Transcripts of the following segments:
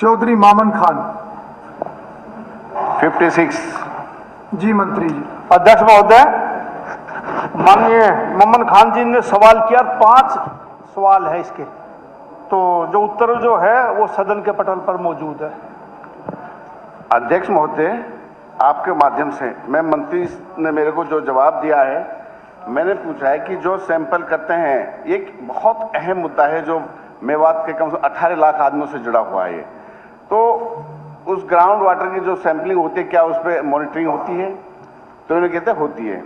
चौधरी मामन खान। 56। जी मंत्री जी। अध्यक्ष महोदय, माननीय मामन खान जी ने सवाल किया, 5 सवाल है इसके, तो जो उत्तर जो है वो सदन के पटल पर मौजूद है। अध्यक्ष महोदय, आपके माध्यम से मैं मंत्री ने मेरे को जो जवाब दिया है, मैंने पूछा है कि जो सैंपल करते हैं, एक बहुत अहम मुद्दा है जो मेवात के कम से कम 18 लाख आदमियों से जुड़ा हुआ है। तो उस ग्राउंड वाटर की जो सैंपलिंग होती है, क्या उस पर मॉनिटरिंग होती है? तो इन्हें कहते हैं होती है।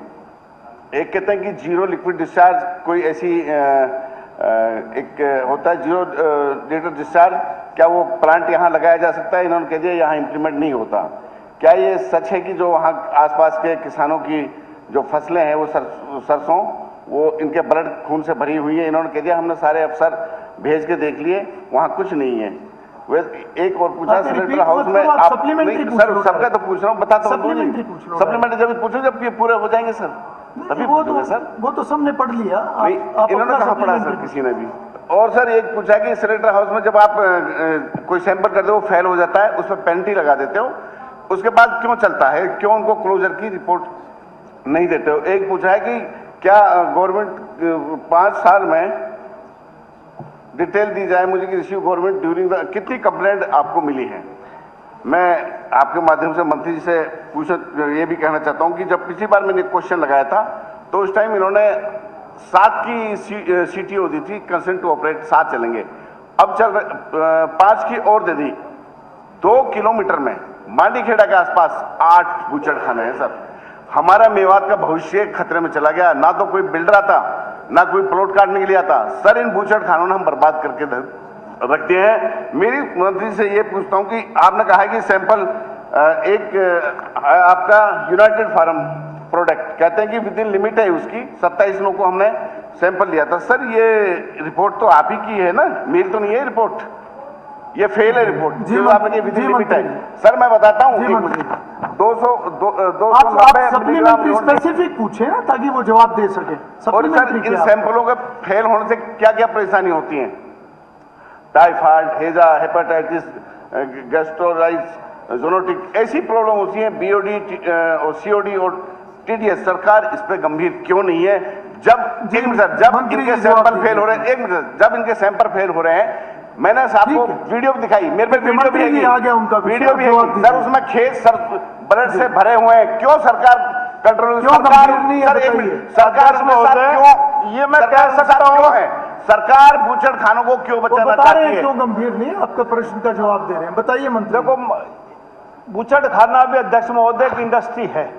एक कहते हैं कि जीरो लिक्विड डिस्चार्ज, कोई ऐसी एक होता है जीरो लीटर डिस्चार्ज, क्या वो प्लांट यहाँ लगाया जा सकता है? इन्होंने कह दिया यहाँ इम्प्लीमेंट नहीं होता। क्या ये सच है कि जो वहाँ आसपास के किसानों की जो फसलें हैं वो सरसों वो इनके ब्लड खून से भरी हुई है? इन्होंने कह दिया हमने सारे अफसर भेज के देख लिए, वहाँ कुछ नहीं है। वे एक और पूछा सेनेटर हाउस में, आप सर सबका तो पूछ रहा हूँ, बता तो सप्लीमेंट्री जब पूछो जब ये पूरे हो जाएंगे सर, तभी पूछोगे सर। वो तो सबने पढ़ लिया। इन्होंने कहाँ पढ़ा सर? किसी ने भी। और सर एक पूछा कि सेनेटर हाउस में जब आप कोई सैंपल करते हो, फेल हो जाता है, उस पर पेनल्टी लगा देते हो, उसके बाद क्यों चलता है? क्यों उनको क्लोजर की रिपोर्ट नहीं देते हो? एक पूछा है कि क्या गवर्नमेंट 5 साल में डिटेल दी जाए मुझे कि रिसीव गवर्नमेंट ड्यूरिंग द, कितनी कंप्लेंट आपको मिली है? मैं आपके माध्यम से मंत्री जी से ये भी कहना चाहता हूं कि जब पिछली बार मैंने क्वेश्चन लगाया था तो उस टाइम इन्होंने 7 की CTO दी थी, कंसेंट टू ऑपरेट, 7 चलेंगे। अब चल 5 की और दे दी। 2 किलोमीटर में मांडीखेड़ा के आसपास 8 बूचड़खाने हैं सर। हमारा मेवात का भविष्य खतरे में चला गया। ना तो कोई बिल्डर आता, ना कोई प्लॉट काटने के लिए आता। सर इन बूचड़खानों ने हम बर्बाद करके रख दिए हैं। मेरी मंत्री से ये पूछता हूं कि आपने कहा है कि सैंपल एक आपका यूनाइटेड फार्म प्रोडक्ट कहते हैं कि विद इन लिमिट है उसकी, 27 लोगों को हमने सैंपल लिया था। सर ये रिपोर्ट तो आप ही की है ना, मेरी तो नहीं है रिपोर्ट, ये फेल है रिपोर्ट जो आपने विद इन लिमिट है। सर मैं बताता हूँ, 290 सप्लीमेंट्री स्पेसिफिक पूछे ना ताकि वो जवाब दे सके। और सर इन सैंपलों के फेल होने से क्या क्या परेशानी होती है? टाइफाइड, हेजा, हेपेटाइटिस, गैस्ट्रोराइटिस, जोनोटिक, ऐसी प्रॉब्लम होती है। BOD और COD और TDS। सरकार इस पे गंभीर क्यों नहीं है? जब इनके सैंपल फेल हो रहे हैं, एक मिनट, जब इनके सैंपल फेल हो रहे हैं, मैंने आपको वीडियो भी दिखाई, मेरे पे वीडियो भी है, उनका वीडियो भी है सर, उसमें खेत सर ब्लड से भरे हुए हैं। क्यों सरकार कंट्रोल, सरकार ये मैं कह सकता हूँ है, सरकार बूचड़खानों को क्यों बचाना चाहती है? क्यों गंभीर नहीं? आपका प्रश्न का जवाब दे रहे हैं, बताइए मंत्री। देखो, बूचड़खाना भी अध्यक्ष महोदय की इंडस्ट्री है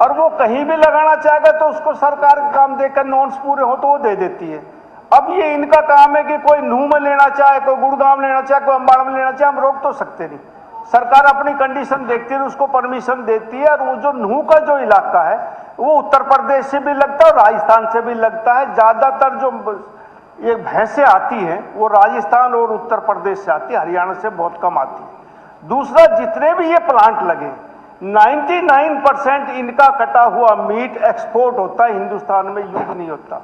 और वो कहीं भी लगाना चाहेगा तो उसको सरकार काम देकर नॉर्म्स पूरे हो तो वो दे देती है। अब ये इनका काम है कि कोई नूह में लेना चाहे, कोई गुड़गांव लेना चाहे, कोई अंबाड़ में लेना चाहे, हम रोक तो सकते नहीं। सरकार अपनी कंडीशन देखती है, उसको परमिशन देती है। और वो जो नूह का जो इलाका है वो उत्तर प्रदेश से भी लगता है और राजस्थान से भी लगता है। ज्यादातर जो ये भैंसें आती हैं वो राजस्थान और उत्तर प्रदेश से आती है, हरियाणा से बहुत कम आती है। दूसरा, जितने भी ये प्लांट लगे 99% इनका कटा हुआ मीट एक्सपोर्ट होता है, हिंदुस्तान में यूज नहीं होता।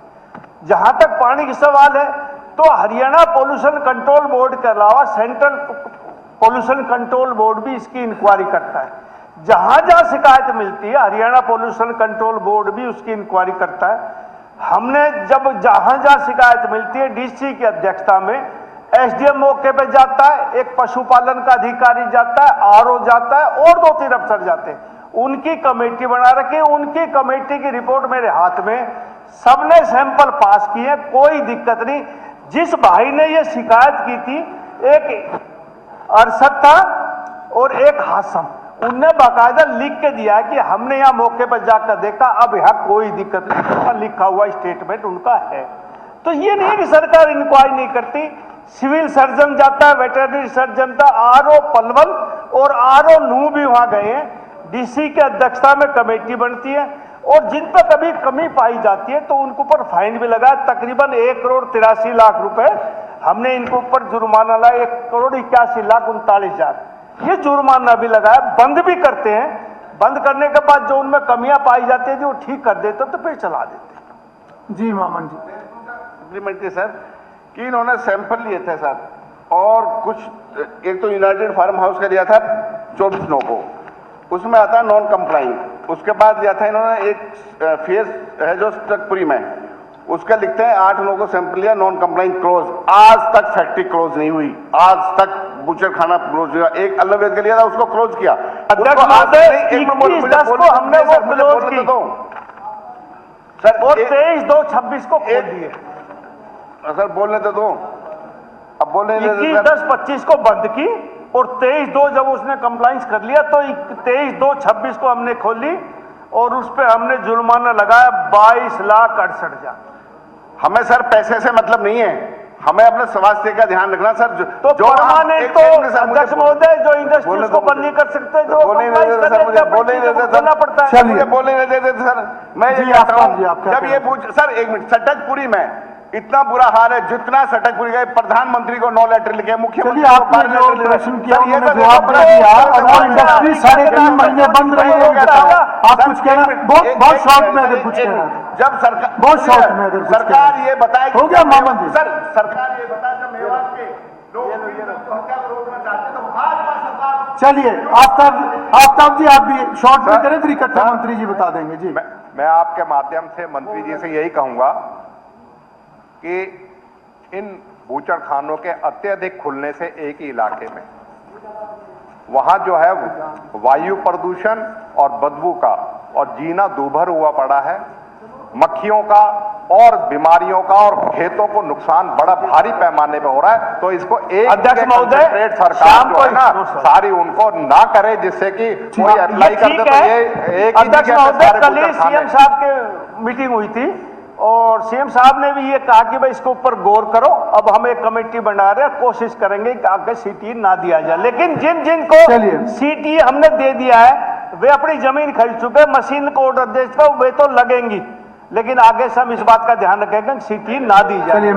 जहां तक पानी की सवाल है तो हरियाणा पोल्यूशन कंट्रोल बोर्ड के अलावा सेंट्रल पोल्यूशन कंट्रोल बोर्ड भी इसकी इंक्वायरी करता है। जहां जहां शिकायत मिलती है हरियाणा पोल्यूशन कंट्रोल बोर्ड भी उसकी इंक्वायरी करता है। हमने जब जहां जहां शिकायत मिलती है DC की अध्यक्षता में SDM मौके पे जाता है, एक पशुपालन का अधिकारी जाता है, RO जाता है और 2-3 अफसर जाते हैं। उनकी कमेटी बना रखी, उनकी कमेटी की रिपोर्ट मेरे हाथ में, सबने सैंपल पास किए, कोई दिक्कत नहीं। जिस भाई ने ये शिकायत की थी, एक अरशद था और एक हासम, उनने बाकायदा लिख के दिया कि हमने यहाँ मौके पर जाकर देखा, अब यहाँ कोई दिक्कत नहीं, लिखा हुआ स्टेटमेंट उनका है। तो ये नहीं कि सरकार इंक्वायरी नहीं करती। सिविल सर्जन जाता है, वेटरनरी सर्जन था, RO पलवल और RO नूह भी वहां गए हैं। DC की अध्यक्षता में कमेटी बनती है और जिन पर कभी कमी पाई जाती है तो उनके ऊपर फाइन भी लगा। तकरीबन 1,83,00,000 रुपए हमने इनके ऊपर जुर्माना लगाया, 1,81,39,39,000 ये जुर्माना भी लगाया। बंद भी करते हैं, बंद करने के बाद जो उनमें कमियां पाई जाती है वो ठीक कर देते तो फिर चला देते। जी मामन जी। सप्लीमेंट्री सर कि इन्होंने सैंपल लिए थे सर, और कुछ, एक तो यूनाइटेड फार्म हाउस का दिया था 24/9 को, उसमें आता है नॉन कंप्लाइंग। उसके बाद दिया था इन्होंने एक फेज है जो स्टकपुरी में, उसका लिखते हैं 8/9 को सैंपल लिया, नॉन कंप्लाइंग क्लोज। आज तक फैक्ट्री क्लोज नहीं हुई, आज तक बूचर खाना क्लोज हुआ। एक अल्लावेद का लिया था, उसको क्लोज किया। अध्यक्ष महोदय 21/10 को हमने वो क्लोज की सर, और 23/2/26 को खोल दिए। सर बोलने तो दो, अब बोलने 21/10/25 को बंद की और 23/2 जब उसने कंप्लाइंस कर लिया तो 23/2/26 को हमने खोली और उस पे हमने जुर्माना लगाया 22,68,000। हमें सर पैसे से मतलब नहीं है, हमें अपने स्वास्थ्य का ध्यान रखना सर। तो परमानेंट तो अध्यक्ष महोदय जो इंडस्ट्री उसको बंद नहीं कर सकते, जो बोलने नहीं देते सर, मुझे बोलने नहीं देते सर, पड़ता है। चलिए। मुझे बोलने नहीं देते सर। मैं ये जी, कहता आप हूं, क्या जब ये पूछ सर, एक मिनट, सटकपुरी में इतना बुरा हाल है, जितना सटकपुरी गए, प्रधानमंत्री को 9 लेटर लिखे, मुख्यमंत्री चलिए, को आपने 12 जो लेटर लिखे। प्रश्न किया सर, ये उन्होंने तो जवाब देखो, दे दिया। सर, अगर इंडस्ट्री साढ़े 3 महीने बंद रही है, आप कुछ कहना, बहुत शॉर्ट में अगर कुछ कहना, जब सरकार, बहुत शॉर्ट में अगर कुछ सरकार कहना। ये बताए, हो गया मामन जी। सर सरकार ये बताए जब मेवात के लोग हत्या को रोकना चाहते तो भाजपा सरकार। चलिए, आफ्ताब जी, आप भी शॉर्ट में करें, फिर इकट्ठा मंत्री जी बता देंगे। जी, मैं आपके माध्यम से मंत्री जी से यही कहूंगा कि इन बूचड़ खानों के अत्यधिक खुलने से एक ही इलाके में वहां जो है वायु प्रदूषण और बदबू का और जीना दूभर हुआ पड़ा है, मक्खियों का और बीमारियों का, और खेतों को नुकसान बड़ा भारी पैमाने पे हो रहा है। तो इसको एक अध्यक्ष जगह महोदय, कंसंट्रेट सरकार शाम जो को है ना सारी उनको ना करे, जिससे कि कोई अप्लाई कर दे तो ये एक ही अध्यक्ष जगह पे महोदय, सारे कल ही बूचड़ खाने। सीएम साहब के मीटिंग हुई थी और सीएम साहब ने भी ये कहा कि भाई इसके ऊपर गौर करो। अब हम एक कमेटी बना रहे हैं, कोशिश करेंगे कि आगे सीटी ना दिया जाए, लेकिन जिनको चलिए। सीटी हमने दे दिया है वे अपनी जमीन खरीद चुके, मशीन को ऑर्डर दे चुके, वे तो लगेंगी, लेकिन आगे से हम इस बात का ध्यान रखेंगे सीटी ना दी जाए। चलिए।